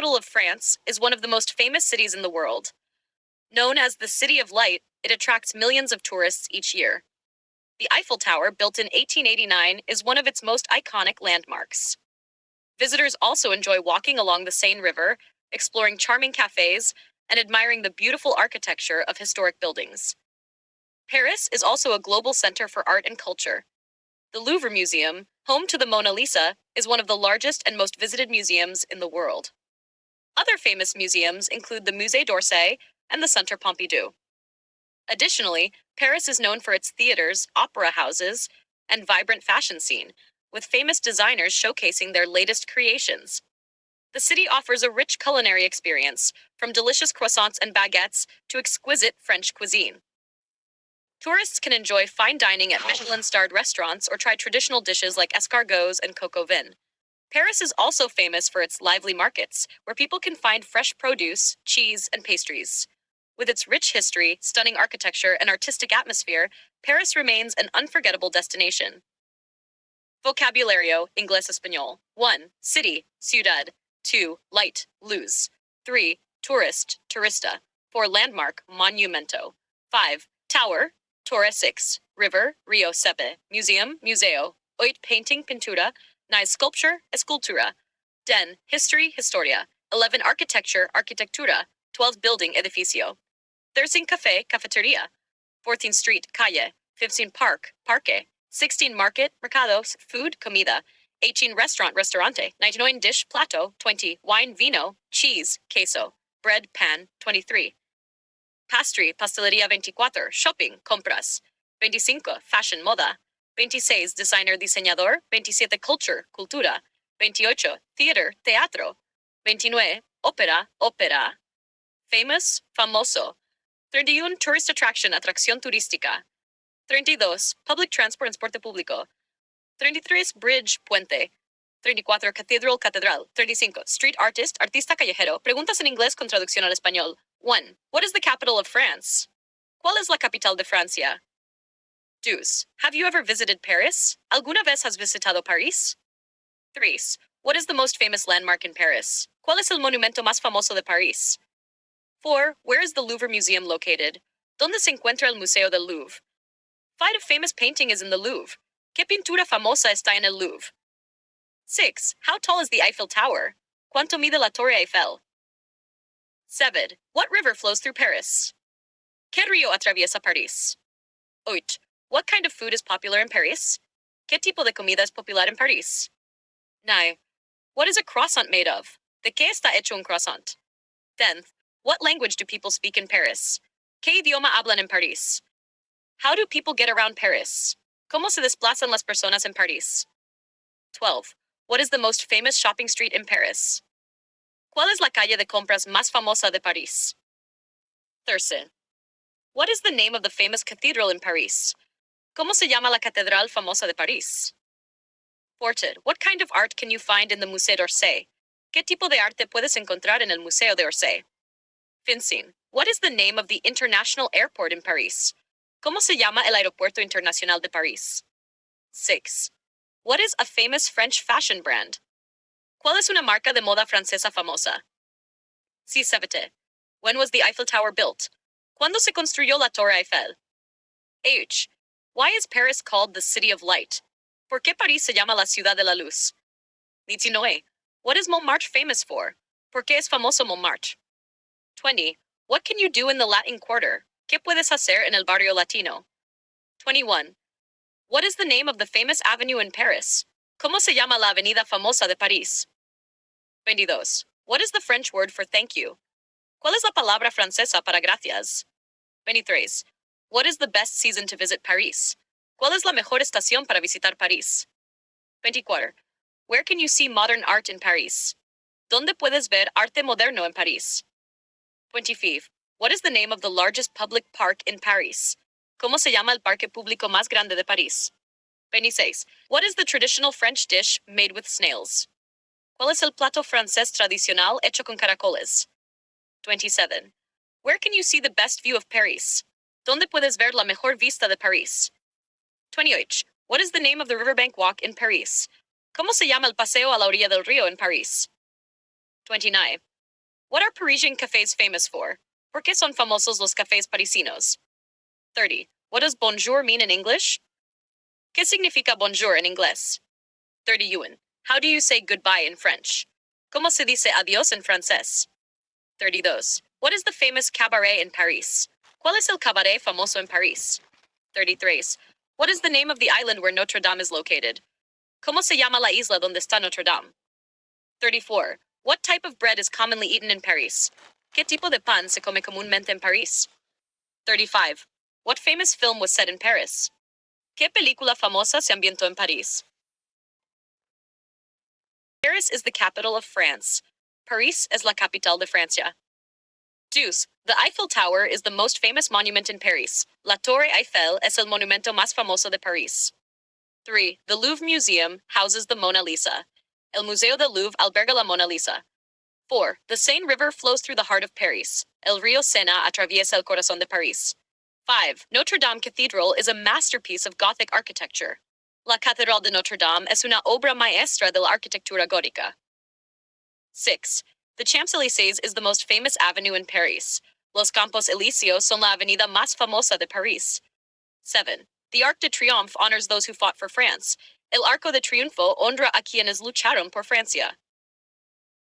capital of France, is one of the most famous cities in the world. Known as the City of Light, it attracts millions of tourists each year. The Eiffel Tower, built in 1889, is one of its most iconic landmarks. Visitors also enjoy walking along the Seine River, exploring charming cafes, and admiring the beautiful architecture of historic buildings. Paris is also a global center for art and culture. The Louvre Museum, home to the Mona Lisa, is one of the largest and most visited museums in the world. Other famous museums include the Musée d'Orsay and the Centre Pompidou. Additionally, Paris is known for its theaters, opera houses, and vibrant fashion scene, with famous designers showcasing their latest creations. The city offers a rich culinary experience, from delicious croissants and baguettes to exquisite French cuisine. Tourists can enjoy fine dining at Michelin-starred restaurants or try traditional dishes like escargots and coq au vin. Paris is also famous for its lively markets, where people can find fresh produce, cheese, and pastries. With its rich history, stunning architecture, and artistic atmosphere, Paris remains an unforgettable destination. Vocabulario, inglés español. 1. City, ciudad. 2. Light, luz. 3. Tourist, turista. 4. Landmark, monumento. 5. Tower, Torre 6. River, rio sepe. Museum, museo. 8. Painting, pintura. 9. Sculpture, escultura. 10. History, historia. 11. Architecture, arquitectura. 12. Building, edificio. 13. Café, cafeteria. 14. Street, calle. 15. Park, parque. 16. Market, mercados, food, comida. 18. Restaurant, restaurante. 19. Dish, plato. 20. Wine, vino. Cheese, queso. Bread, pan. 23. Pastry, pastelería 24. Shopping, compras. 25. Fashion, moda. 26. Designer, diseñador. 27. Culture, cultura. 28. Theater, teatro. 29. Ópera, ópera. Famous, famoso. 31. Tourist attraction, atracción turística. 32. Public transport, transporte público. 33. Bridge, puente. 34. Cathedral, catedral. 35. Street artist, artista callejero. Preguntas en inglés con traducción al español. 1. What is the capital of France? ¿Cuál es la capital de Francia? 2. Have you ever visited Paris? ¿Alguna vez has visitado París? 3. What is the most famous landmark in Paris? ¿Cuál es el monumento más famoso de París? 4. Where is the Louvre Museum located? ¿Dónde se encuentra el Museo del Louvre? 5. A famous painting is in the Louvre. ¿Qué pintura famosa está en el Louvre? 6. How tall is the Eiffel Tower? ¿Cuánto mide la Torre Eiffel? 7. What river flows through Paris? ¿Qué río atraviesa París? 8. What kind of food is popular in Paris? ¿Qué tipo de comida es popular en París? 9. What is a croissant made of? ¿De qué está hecho un croissant? 10. What language do people speak in Paris? ¿Qué idioma hablan en París? How do people get around Paris? ¿Cómo se desplazan las personas en París? 12. What is the most famous shopping street in Paris? ¿Cuál es la calle de compras más famosa de París? 13. What is the name of the famous cathedral in Paris? ¿Cómo se llama la catedral famosa de París? 14. What kind of art can you find in the Musée d'Orsay? ¿Qué tipo de arte puedes encontrar en el Museo de Orsay? 15. What is the name of the international airport in Paris? ¿Cómo se llama el aeropuerto internacional de París? 6. What is a famous French fashion brand? ¿Cuál es una marca de moda francesa famosa? C7. When was the Eiffel Tower built? ¿Cuándo se construyó la Torre Eiffel? H. Why is Paris called the City of Light? ¿Por qué París se llama la Ciudad de la Luz? 19. What is Montmartre famous for? ¿Por qué es famoso Montmartre? 20. What can you do in the Latin Quarter? ¿Qué puedes hacer en el barrio latino? 21. What is the name of the famous avenue in Paris? ¿Cómo se llama la avenida famosa de París? 22. What is the French word for thank you? ¿Cuál es la palabra francesa para gracias? 23. What is the best season to visit Paris? ¿Cuál es la mejor estación para visitar París? 24. Where can you see modern art in Paris? ¿Dónde puedes ver arte moderno en París? 25. What is the name of the largest public park in Paris? ¿Cómo se llama el parque público más grande de París? 26. What is the traditional French dish made with snails? ¿Cuál es el plato francés tradicional hecho con caracoles? 27. Where can you see the best view of Paris? ¿Dónde puedes ver la mejor vista de París? 28. What is the name of the riverbank walk in Paris? ¿Cómo se llama el paseo a la orilla del río en París? 29. What are Parisian cafes famous for? ¿Por qué son famosos los cafés parisinos? 30. What does bonjour mean in English? ¿Qué significa bonjour en inglés? 31. How do you say goodbye in French? ¿Cómo se dice adiós en francés? 32. What is the famous cabaret in Paris? ¿Cuál es el cabaret famoso en París? 33. What is the name of the island where Notre Dame is located? ¿Cómo se llama la isla donde está Notre Dame? 34. What type of bread is commonly eaten in Paris? ¿Qué tipo de pan se come comúnmente en París? 35. What famous film was set in Paris? ¿Qué película famosa se ambientó en París? Paris is the capital of France. París es la capital de Francia. Deuce. The Eiffel Tower is the most famous monument in Paris. La Torre Eiffel es el monumento más famoso de París. 3. The Louvre Museum houses the Mona Lisa. El Museo del Louvre alberga la Mona Lisa. 4. The Seine River flows through the heart of Paris. El río Sena atraviesa el corazón de París. 5. Notre Dame Cathedral is a masterpiece of Gothic architecture. La Catedral de Notre Dame es una obra maestra de la arquitectura gótica. 6. The Champs-Élysées is the most famous avenue in Paris. Los Campos Elíseos son la avenida más famosa de París. 7. The Arc de Triomphe honors those who fought for France. El Arco de Triunfo honra a quienes lucharon por Francia.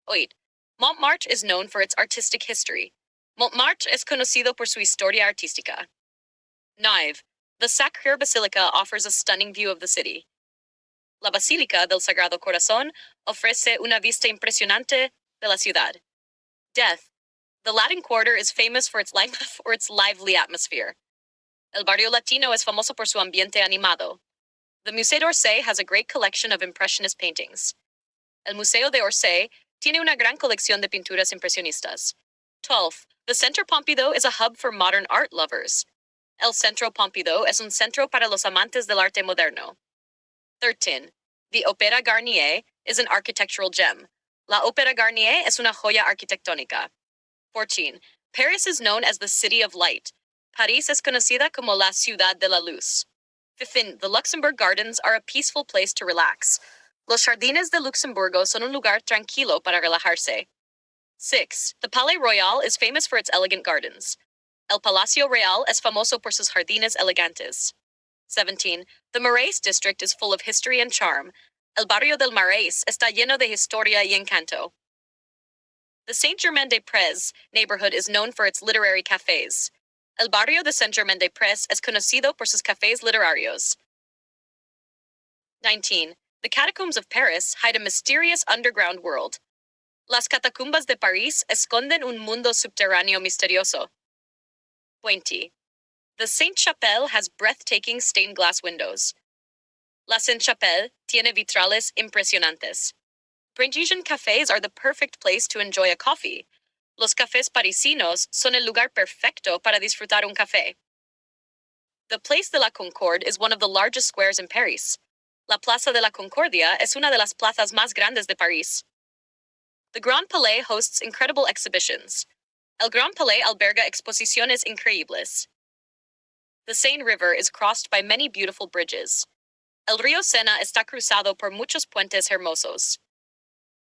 8. Montmartre is known for its artistic history. Montmartre es conocido por su historia artística. 9. The Sacré-Cœur Basilica offers a stunning view of the city. La Basílica del Sagrado Corazón ofrece una vista impresionante de la ciudad. 10. The Latin Quarter is famous for its lively atmosphere. El Barrio Latino es famoso por su ambiente animado. The Musée d'Orsay has a great collection of impressionist paintings. El Museo de Orsay tiene una gran colección de pinturas impresionistas. 12. The Centre Pompidou is a hub for modern art lovers. El Centro Pompidou es un centro para los amantes del arte moderno. 13. The Opéra Garnier is an architectural gem. La Ópera Garnier es una joya arquitectónica. 14. Paris is known as the City of Light. París es conocida como la Ciudad de la Luz. 15. The Luxembourg Gardens are a peaceful place to relax. Los Jardines de Luxemburgo son un lugar tranquilo para relajarse. 6. The Palais Royal is famous for its elegant gardens. El Palacio Real es famoso por sus jardines elegantes. 17. The Marais district is full of history and charm. El barrio del Marais está lleno de historia y encanto. The Saint-Germain-des-Prés neighborhood is known for its literary cafes. El barrio de Saint-Germain-des-Prés es conocido por sus cafés literarios. 19. The catacombs of Paris hide a mysterious underground world. Las catacumbas de París esconden un mundo subterráneo misterioso. 20. The Sainte-Chapelle has breathtaking stained glass windows. La Sainte-Chapelle tiene vitrales impresionantes. Parisian cafés are the perfect place to enjoy a coffee. Los cafés parisinos son el lugar perfecto para disfrutar un café. The Place de la Concorde is one of the largest squares in Paris. La Plaza de la Concordia es una de las plazas más grandes de París. The Grand Palais hosts incredible exhibitions. El Gran Palais alberga exposiciones increíbles. The Seine River is crossed by many beautiful bridges. El río Sena está cruzado por muchos puentes hermosos.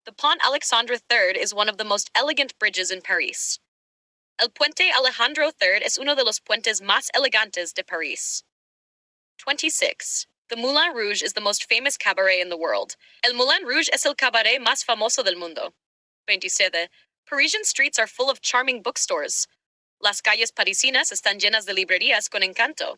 The Pont Alexandre III is one of the most elegant bridges in Paris. El Puente Alejandro III es uno de los puentes más elegantes de París. 26. The Moulin Rouge is the most famous cabaret in the world. El Moulin Rouge es el cabaret más famoso del mundo. 27. Parisian streets are full of charming bookstores. Las calles parisinas están llenas de librerías con encanto.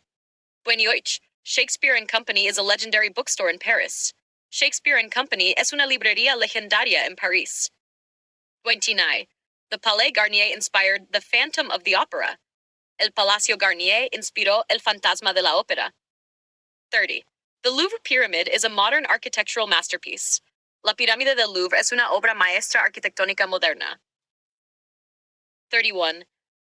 28. Shakespeare and Company is a legendary bookstore in Paris. Shakespeare and Company es una librería legendaria en París. 29. The Palais Garnier inspired The Phantom of the Opera. El Palacio Garnier inspiró El Fantasma de la Ópera. 30. The Louvre Pyramid is a modern architectural masterpiece. La Pirámide del Louvre es una obra maestra arquitectónica moderna. 31.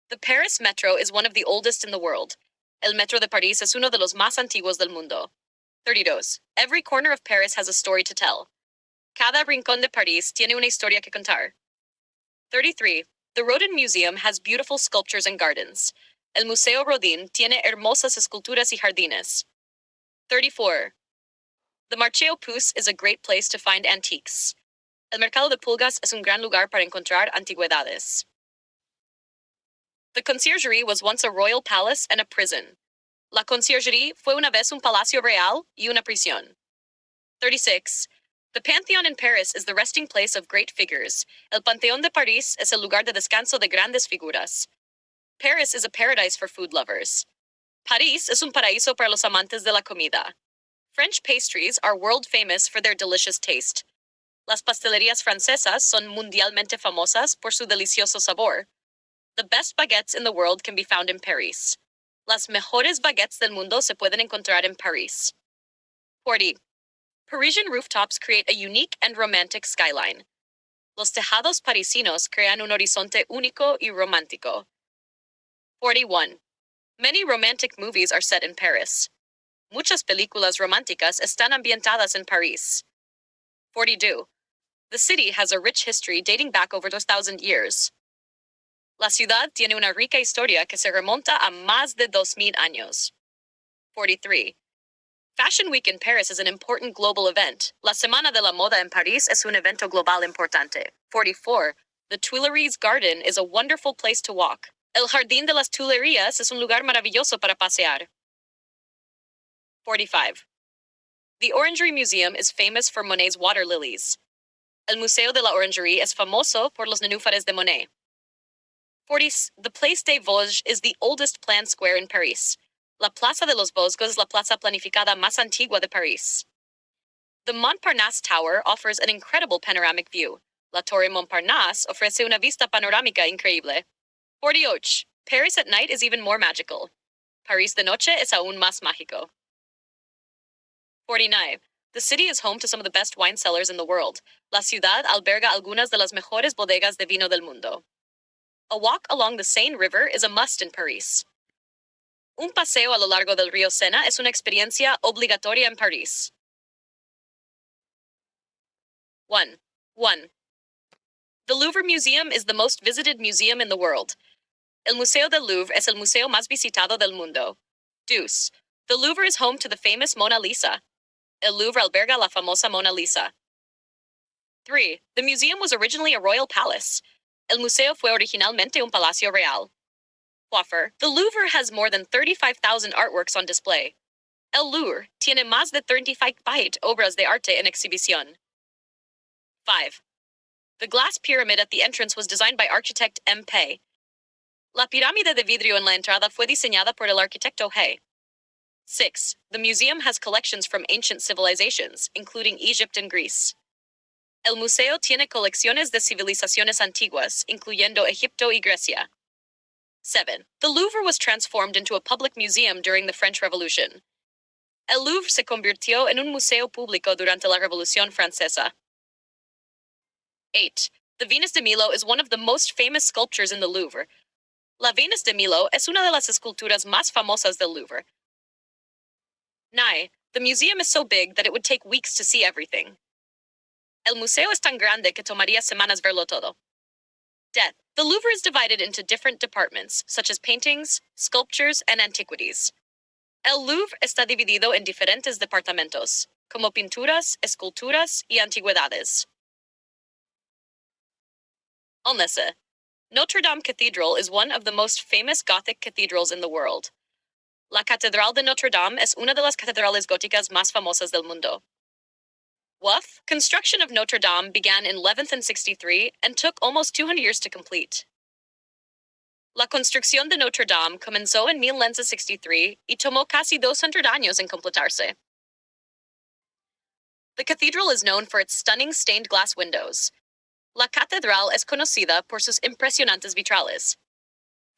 The Paris Metro is one of the oldest in the world. El Metro de París es uno de los más antiguos del mundo. 32. Every corner of Paris has a story to tell. Cada rincón de París tiene una historia que contar. 33. The Rodin Museum has beautiful sculptures and gardens. El Museo Rodin tiene hermosas esculturas y jardines. 34. The Marché aux Puces is a great place to find antiques. El mercado de pulgas es un gran lugar para encontrar antigüedades. The conciergerie was once a royal palace and a prison. La conciergerie fue una vez un palacio real y una prisión. 36. The Pantheon in Paris is the resting place of great figures. El Panteón de París es el lugar de descanso de grandes figuras. Paris is a paradise for food lovers. París es un paraíso para los amantes de la comida. French pastries are world famous for their delicious taste. Las pastelerías francesas son mundialmente famosas por su delicioso sabor. The best baguettes in the world can be found in Paris. Las mejores baguettes del mundo se pueden encontrar en París. 40. Parisian rooftops create a unique and romantic skyline. Los tejados parisinos crean un horizonte único y romántico. 41. Many romantic movies are set in Paris. Muchas películas románticas están ambientadas en París. 42. The city has a rich history dating back over 2,000 years. La ciudad tiene una rica historia que se remonta a más de 2,000 años. 43. Fashion Week in Paris is an important global event. La Semana de la Moda en París es un evento global importante. 44. The Tuileries Garden is a wonderful place to walk. El Jardín de las Tuilerías es un lugar maravilloso para pasear. 45. The Orangery Museum is famous for Monet's water lilies. El Museo de la Orangerie es famoso por los nenúfares de Monet. 40. The Place des Vosges is the oldest planned square in Paris. La Plaza de los Vosgos es la plaza planificada más antigua de París. The Montparnasse Tower offers an incredible panoramic view. La Torre Montparnasse ofrece una vista panorámica increíble. 48. Paris at night is even more magical. París de noche es aún más mágico. 49. The city is home to some of the best wine cellars in the world. La ciudad alberga algunas de las mejores bodegas de vino del mundo. A walk along the Seine River is a must in Paris. Un paseo a lo largo del río Sena es una experiencia obligatoria en París. 1. The Louvre Museum is the most visited museum in the world. El Museo del Louvre es el museo más visitado del mundo. 2. The Louvre is home to the famous Mona Lisa. El Louvre alberga la famosa Mona Lisa. 3. The museum was originally a royal palace. El museo fue originalmente un palacio real. 4. The Louvre has more than 35,000 artworks on display. El Louvre tiene más de 35,000 obras de arte en exhibición. 5. The glass pyramid at the entrance was designed by architect M. Pei. La pirámide de vidrio en la entrada fue diseñada por el arquitecto He. 6. The museum has collections from ancient civilizations, including Egypt and Greece. El museo tiene colecciones de civilizaciones antiguas, incluyendo Egipto y Grecia. 7. The Louvre was transformed into a public museum during the French Revolution. El Louvre se convirtió en un museo público durante la Revolución Francesa. 8. The Venus de Milo is one of the most famous sculptures in the Louvre. La Venus de Milo es una de las esculturas más famosas del Louvre. 9. The museum is so big that it would take weeks to see everything. El museo es tan grande que tomaría semanas verlo todo. 10. The Louvre is divided into different departments, such as paintings, sculptures, and antiquities. El Louvre está dividido en diferentes departamentos, como pinturas, esculturas, y antigüedades. 11. Notre Dame Cathedral is one of the most famous Gothic cathedrals in the world. La Catedral de Notre Dame es una de las catedrales góticas más famosas del mundo. WUF, construction of Notre Dame began in 1163 and took almost 200 years to complete. La construcción de Notre Dame comenzó en 1163 y tomó casi 200 años en completarse. The cathedral is known for its stunning stained glass windows. La catedral es conocida por sus impresionantes vitrales.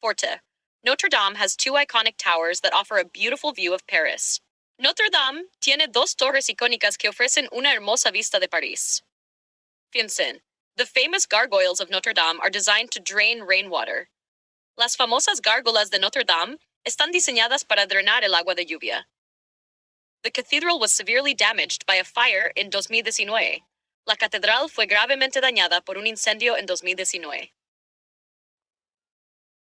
4. Notre Dame has two iconic towers that offer a beautiful view of Paris. Notre Dame tiene dos torres icónicas que ofrecen una hermosa vista de París. 5. The famous gargoyles of Notre Dame are designed to drain rainwater. Las famosas gárgolas de Notre Dame están diseñadas para drenar el agua de lluvia. The cathedral was severely damaged by a fire in 2019. La catedral fue gravemente dañada por un incendio en 2019.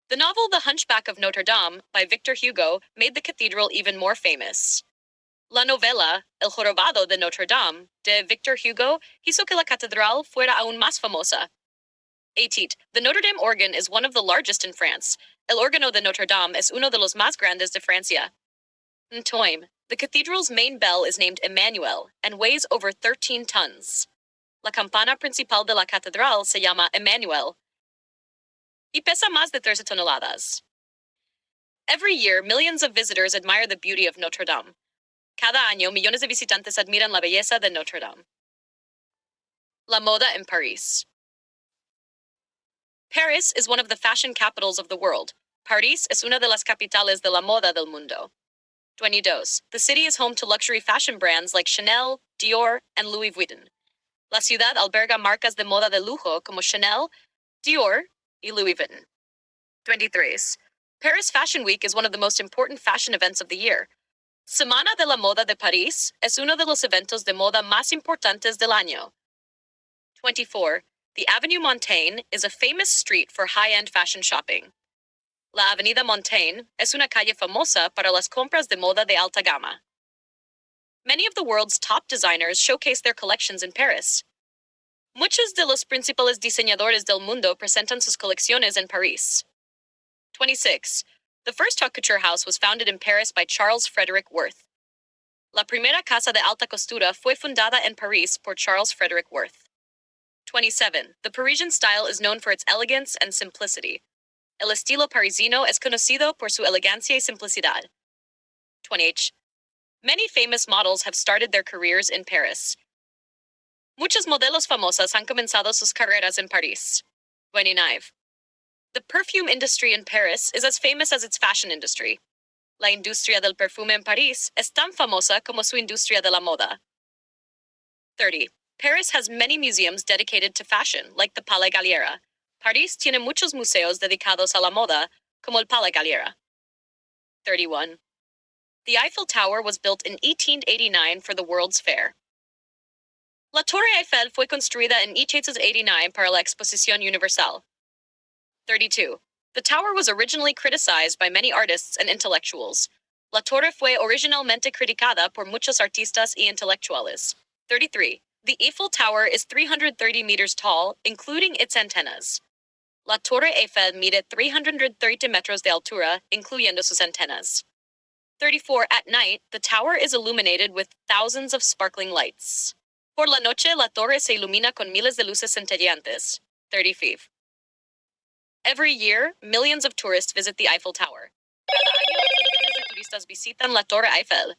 The novel The Hunchback of Notre Dame by Victor Hugo made the cathedral even more famous. La novela El Jorobado de Notre Dame de Victor Hugo hizo que la catedral fuera aún más famosa. 18. The Notre Dame organ is one of the largest in France. El órgano de Notre Dame es uno de los más grandes de Francia. Ntoime. The cathedral's main bell is named Emmanuel and weighs over 13 tons. La campana principal de la catedral se llama Emmanuel y pesa más de 13 toneladas. Every year, millions of visitors admire the beauty of Notre Dame. Cada año, millones de visitantes admiran la belleza de Notre Dame. La moda en París. Paris is one of the fashion capitals of the world. París es una de las capitales de la moda del mundo. 22. The city is home to luxury fashion brands like Chanel, Dior, and Louis Vuitton. La ciudad alberga marcas de moda de lujo como Chanel, Dior, y Louis Vuitton. 23. Paris Fashion Week is one of the most important fashion events of the year. Semana de la Moda de París es uno de los eventos de moda más importantes del año. 24. The Avenue Montaigne is a famous street for high-end fashion shopping. La Avenida Montaigne es una calle famosa para las compras de moda de alta gama. Many of the world's top designers showcase their collections in Paris. Muchos de los principales diseñadores del mundo presentan sus colecciones en París. 26. The first haute couture house was founded in Paris by Charles Frederick Worth. La primera casa de alta costura fue fundada en París por Charles Frederick Worth. 27. The Parisian style is known for its elegance and simplicity. El estilo parisino es conocido por su elegancia y simplicidad. 28. Many famous models have started their careers in Paris. Muchos modelos famosos han comenzado sus carreras en París. 29. The perfume industry in Paris is as famous as its fashion industry. La industria del perfume en París es tan famosa como su industria de la moda. 30. Paris has many museums dedicated to fashion, like the Palais Galliera. París tiene muchos museos dedicados a la moda, como el Palais Galliera. 31. The Eiffel Tower was built in 1889 for the World's Fair. La Torre Eiffel fue construida en 1889 para la Exposición Universal. 32. The tower was originally criticized by many artists and intellectuals. La Torre fue originalmente criticada por muchos artistas y intelectuales. 33. The Eiffel Tower is 330 meters tall, including its antennas. La Torre Eiffel mide 330 metros de altura, incluyendo sus antenas. 34. At night, the tower is illuminated with thousands of sparkling lights. Por la noche, la torre se ilumina con miles de luces centelleantes. 35. Every year, millions of tourists visit the Eiffel Tower. Cada año, millones de turistas visitan la Torre Eiffel.